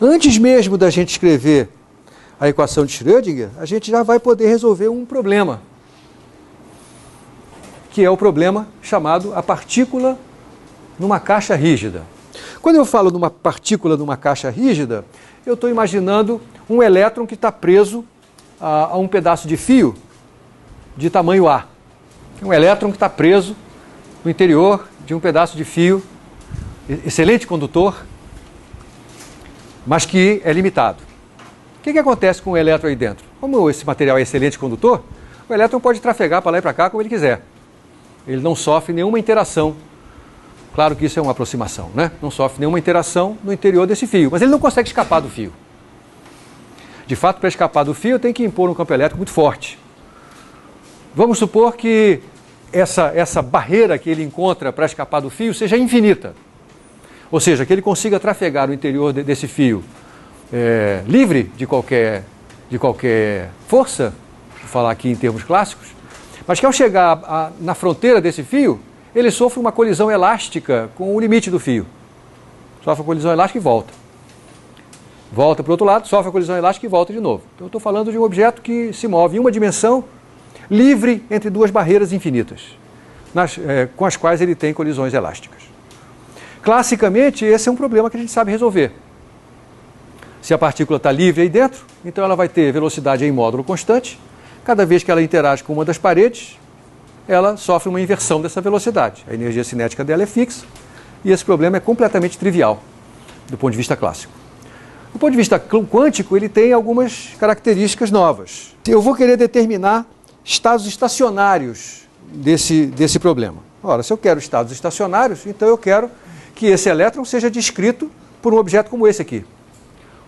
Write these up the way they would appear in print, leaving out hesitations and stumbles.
Antes mesmo da gente escrever a equação de Schrödinger, a gente já vai poder resolver um problema, que é o problema chamado a partícula numa caixa rígida. Quando eu falo numa partícula numa caixa rígida, eu estou imaginando um elétron que está preso a um pedaço de fio de tamanho A. Um elétron que está preso no interior de um pedaço de fio, excelente condutor, mas que é limitado. O que acontece com o elétron aí dentro? Como esse material é excelente condutor, o elétron pode trafegar para lá e para cá como ele quiser. Ele não sofre nenhuma interação. Claro que isso é uma aproximação, né? Não sofre nenhuma interação no interior desse fio, mas ele não consegue escapar do fio. De fato, para escapar do fio, tem que impor um campo elétrico muito forte. Vamos supor que essa barreira que ele encontra para escapar do fio seja infinita. Ou seja, que ele consiga trafegar o interior desse fio livre de qualquer força, vou falar aqui em termos clássicos, mas que ao chegar na fronteira desse fio, ele sofre uma colisão elástica com o limite do fio. Sofre a colisão elástica e volta. Volta para o outro lado, sofre a colisão elástica e volta de novo. Então eu estou falando de um objeto que se move em uma dimensão livre entre duas barreiras infinitas, com as quais ele tem colisões elásticas. Classicamente, esse é um problema que a gente sabe resolver. Se a partícula está livre aí dentro, então ela vai ter velocidade em módulo constante. Cada vez que ela interage com uma das paredes, ela sofre uma inversão dessa velocidade. A energia cinética dela é fixa e esse problema é completamente trivial do ponto de vista clássico. Do ponto de vista quântico, ele tem algumas características novas. Eu vou querer determinar estados estacionários desse problema. Ora, se eu quero estados estacionários, então eu quero que esse elétron seja descrito por um objeto como esse aqui.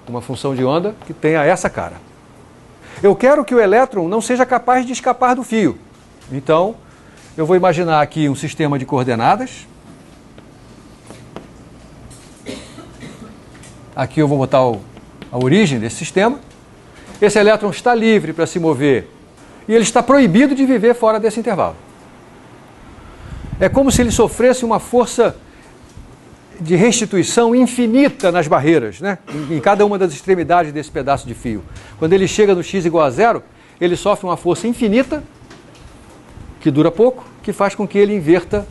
Uma função de onda que tenha essa cara. Eu quero que o elétron não seja capaz de escapar do fio. Então, eu vou imaginar aqui um sistema de coordenadas. Aqui eu vou botar a origem desse sistema. Esse elétron está livre para se mover e ele está proibido de viver fora desse intervalo. É como se ele sofresse uma força de restituição infinita nas barreiras, né? Em cada uma das extremidades desse pedaço de fio. Quando ele chega no x igual a zero, ele sofre uma força infinita, que dura pouco, que faz com que ele inverta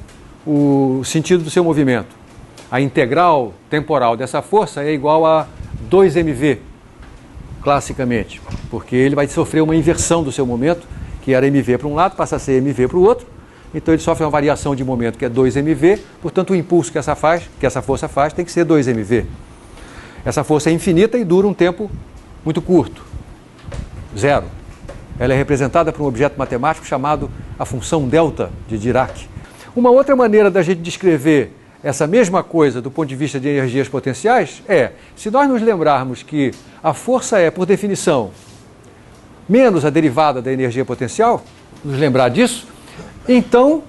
o sentido do seu movimento. A integral temporal dessa força é igual a 2mv, classicamente, porque ele vai sofrer uma inversão do seu momento, que era mv para um lado, passa a ser mv para o outro, então ele sofre uma variação de momento que é 2mv, portanto o impulso que essa força faz tem que ser 2mv. Essa força é infinita e dura um tempo muito curto, zero. Ela é representada por um objeto matemático chamado a função delta de Dirac. Uma outra maneira da gente descrever essa mesma coisa do ponto de vista de energias potenciais se nós nos lembrarmos que a força é, por definição, menos a derivada da energia potencial, nos lembrar disso, então,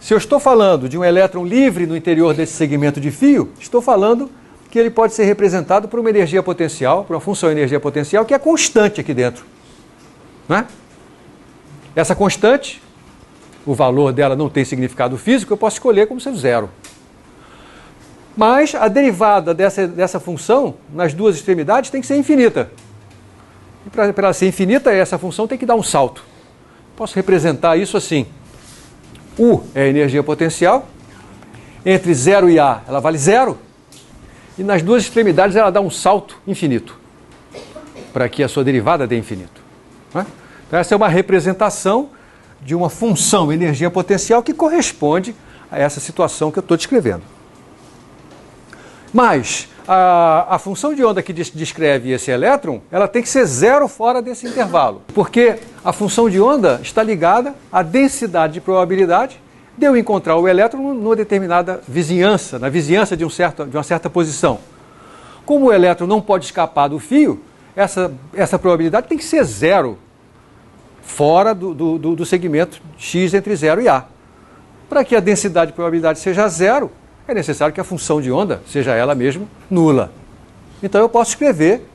se eu estou falando de um elétron livre no interior desse segmento de fio, estou falando que ele pode ser representado por uma energia potencial, por uma função de energia potencial que é constante aqui dentro. Não é? Essa constante, o valor dela não tem significado físico, eu posso escolher como sendo zero. Mas a derivada dessa função, nas duas extremidades, tem que ser infinita. E para ela ser infinita, essa função tem que dar um salto. Posso representar isso assim. U é a energia potencial, entre 0 e A ela vale zero, e nas duas extremidades ela dá um salto infinito, para que a sua derivada dê infinito. Então essa é uma representação de uma função energia potencial que corresponde a essa situação que eu estou descrevendo. Mas a função de onda que descreve esse elétron, ela tem que ser zero fora desse intervalo, porque a função de onda está ligada à densidade de probabilidade de eu encontrar o elétron numa determinada vizinhança, na vizinhança de uma certa posição. Como o elétron não pode escapar do fio, essa probabilidade tem que ser zero fora do segmento x entre 0 e A. Para que a densidade de probabilidade seja zero, é necessário que a função de onda seja ela mesma nula. Então eu posso escrever,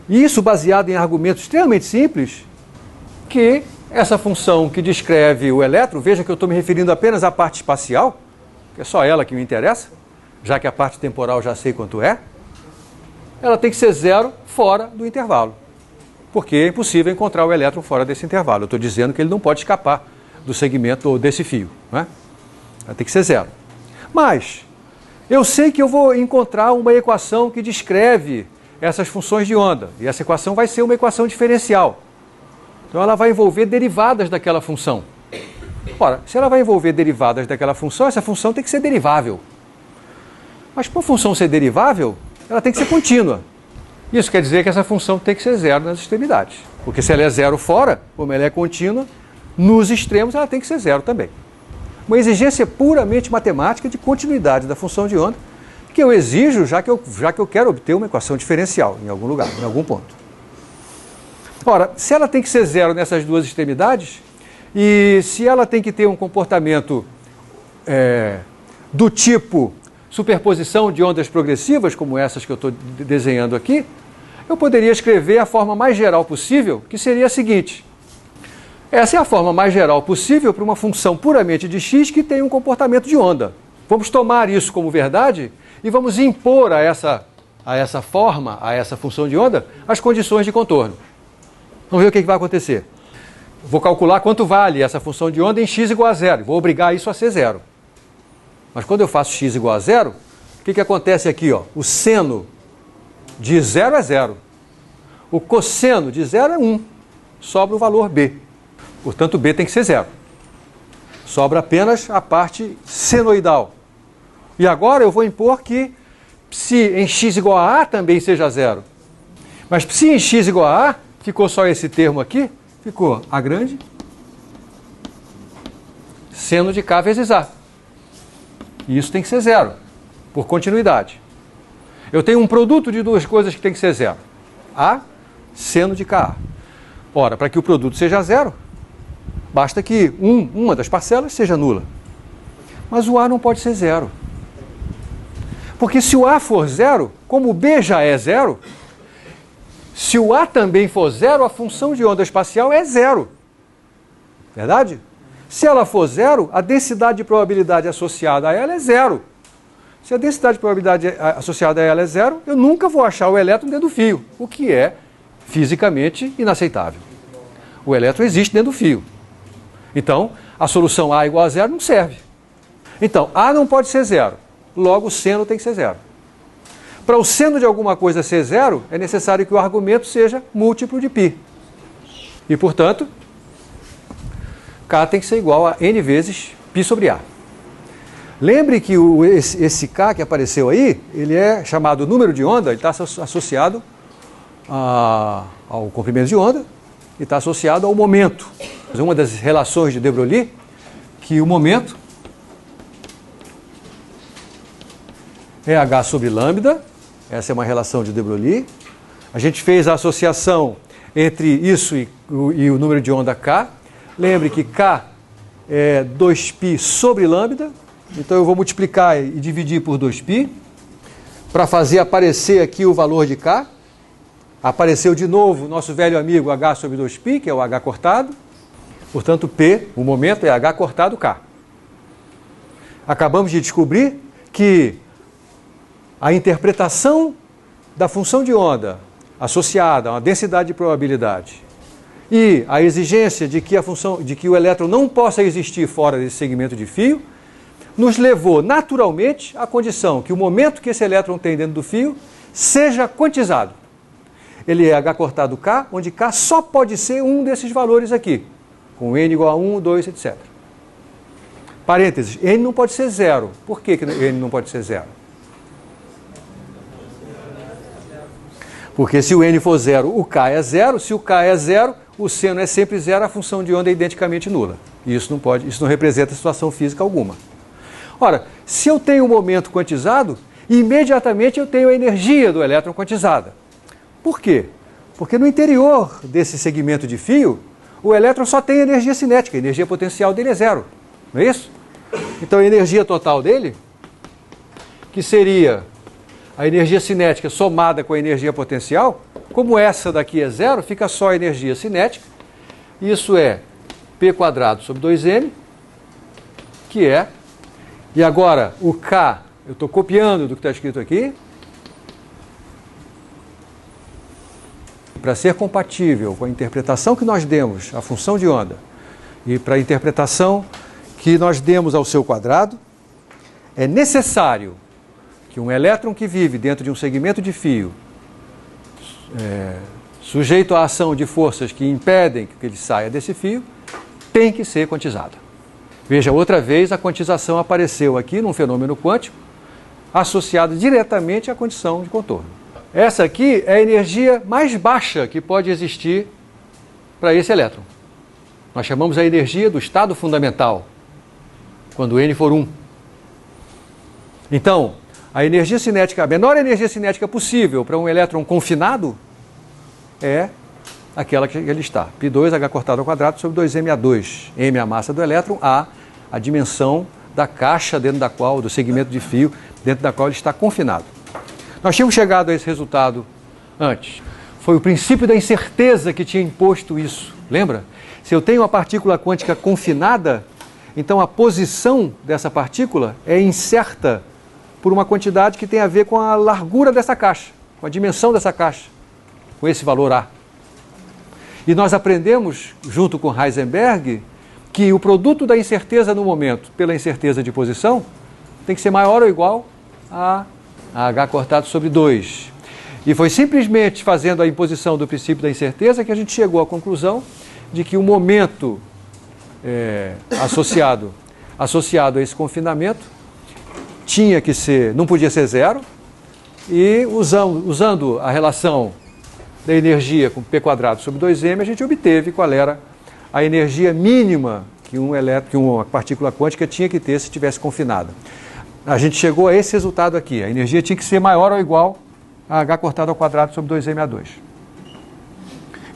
isso baseado em argumentos extremamente simples, que essa função que descreve o elétron, veja que eu estou me referindo apenas à parte espacial, que é só ela que me interessa, já que a parte temporal já sei quanto é. ela tem que ser zero fora do intervalo, porque é impossível encontrar o elétron fora desse intervalo. Eu estou dizendo que ele não pode escapar do segmento ou desse fio, né? Ela tem que ser zero. Mas eu sei que eu vou encontrar uma equação que descreve essas funções de onda, e essa equação vai ser uma equação diferencial. Então ela vai envolver derivadas daquela função. Ora, se ela vai envolver derivadas daquela função, essa função tem que ser derivável. Mas para a função ser derivável, ela tem que ser contínua. Isso quer dizer que essa função tem que ser zero nas extremidades. Porque se ela é zero fora, como ela é contínua, nos extremos ela tem que ser zero também. Uma exigência puramente matemática de continuidade da função de onda, que eu exijo já que eu quero obter uma equação diferencial em algum lugar, em algum ponto. Ora, se ela tem que ser zero nessas duas extremidades, e se ela tem que ter um comportamento do tipo superposição de ondas progressivas, como essas que eu estou desenhando aqui, eu poderia escrever a forma mais geral possível, que seria a seguinte. Essa é a forma mais geral possível para uma função puramente de x que tem um comportamento de onda. Vamos tomar isso como verdade e vamos impor a essa forma, a essa função de onda, as condições de contorno. Vamos ver o que vai acontecer. Vou calcular quanto vale essa função de onda em x igual a zero. Vou obrigar isso a ser zero. Mas quando eu faço x igual a zero, o que acontece aqui? Ó? O seno de zero é zero. O cosseno de zero é 1. Sobra o valor b. Portanto, b tem que ser zero. Sobra apenas a parte senoidal. E agora eu vou impor que se em x igual a também seja zero. Mas se em x igual a ficou só esse termo aqui, ficou a grande seno de k vezes a. E isso tem que ser zero, por continuidade. Eu tenho um produto de duas coisas que tem que ser zero. A, seno de Ka. Ora, para que o produto seja zero, basta que uma das parcelas seja nula. Mas o A não pode ser zero. Porque se o A for zero, como o B já é zero, se o A também for zero, a função de onda espacial é zero. Verdade? Se ela for zero, a densidade de probabilidade associada a ela é zero. Se a densidade de probabilidade associada a ela é zero, eu nunca vou achar o elétron dentro do fio, o que é fisicamente inaceitável. O elétron existe dentro do fio. Então, a solução A igual a zero não serve. Então, A não pode ser zero. Logo, o seno tem que ser zero. Para o seno de alguma coisa ser zero, é necessário que o argumento seja múltiplo de π. E, portanto, K tem que ser igual a n vezes π sobre A. Lembre que esse K que apareceu aí, ele é chamado número de onda, ele está associado ao comprimento de onda e está associado ao momento. Uma das relações de de Broglie, que o momento é h sobre lambda, essa é uma relação de de Broglie. A gente fez a associação entre isso e o número de onda K. Lembre que K é 2π sobre lambda, então eu vou multiplicar e dividir por 2π para fazer aparecer aqui o valor de K. Apareceu de novo o nosso velho amigo h sobre 2π, que é o h cortado. Portanto, P, o momento, é h cortado K. Acabamos de descobrir que a interpretação da função de onda associada a uma densidade de probabilidade e a exigência de que o elétron não possa existir fora desse segmento de fio nos levou naturalmente à condição que o momento que esse elétron tem dentro do fio seja quantizado. Ele é h cortado K, onde K só pode ser um desses valores aqui, com n igual a 1, 2, etc. Parênteses, n não pode ser zero. Por que n não pode ser zero? Porque se o n for zero, o K é zero. Se o K é zero, o seno é sempre zero, a função de onda é identicamente nula. E isso não representa situação física alguma. Ora, se eu tenho um momento quantizado, imediatamente eu tenho a energia do elétron quantizada. Por quê? Porque no interior desse segmento de fio, o elétron só tem energia cinética, a energia potencial dele é zero. Não é isso? Então a energia total dele, que seria a energia cinética somada com a energia potencial, como essa daqui é zero, fica só a energia cinética. Isso é P² sobre 2m, que é... E agora, o K, eu estou copiando do que está escrito aqui. para ser compatível com a interpretação que nós demos à função de onda e para a interpretação que nós demos ao seu quadrado, é necessário que um elétron que vive dentro de um segmento de fio, sujeito à ação de forças que impedem que ele saia desse fio, tem que ser quantizado. Veja, outra vez a quantização apareceu aqui num fenômeno quântico associado diretamente à condição de contorno. Essa aqui é a energia mais baixa que pode existir para esse elétron. Nós chamamos a energia do estado fundamental, quando n for 1. Então, a energia cinética, a menor energia cinética possível para um elétron confinado é aquela que ele está. π2h cortado ao quadrado sobre 2ma2. M é a massa do elétron, a dimensão da caixa dentro da qual, do segmento de fio, dentro da qual ele está confinado. Nós tínhamos chegado a esse resultado antes. Foi o princípio da incerteza que tinha imposto isso. Lembra? Se eu tenho uma partícula quântica confinada, então a posição dessa partícula é incerta por uma quantidade que tem a ver com a largura dessa caixa, com a dimensão dessa caixa, com esse valor A. E nós aprendemos, junto com Heisenberg, que o produto da incerteza no momento pela incerteza de posição tem que ser maior ou igual a h cortado sobre 2. E foi simplesmente fazendo a imposição do princípio da incerteza que a gente chegou à conclusão de que o momento associado a esse confinamento tinha que ser, não podia ser zero, e usando a relação da energia com p quadrado sobre 2m, a gente obteve qual era a energia mínima que uma partícula quântica tinha que ter se estivesse confinada. A gente chegou a esse resultado aqui, a energia tinha que ser maior ou igual a h cortado ao quadrado sobre 2ma2.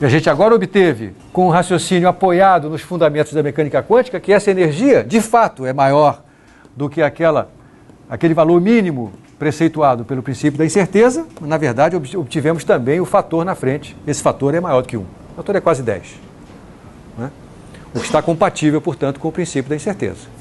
E a gente agora obteve, com um raciocínio apoiado nos fundamentos da mecânica quântica, que essa energia, de fato, é maior do que aquele valor mínimo preceituado pelo princípio da incerteza. Na verdade, obtivemos também o fator na frente. Esse fator é maior do que 1. O fator é quase 10. Né? O que está compatível, portanto, com o princípio da incerteza.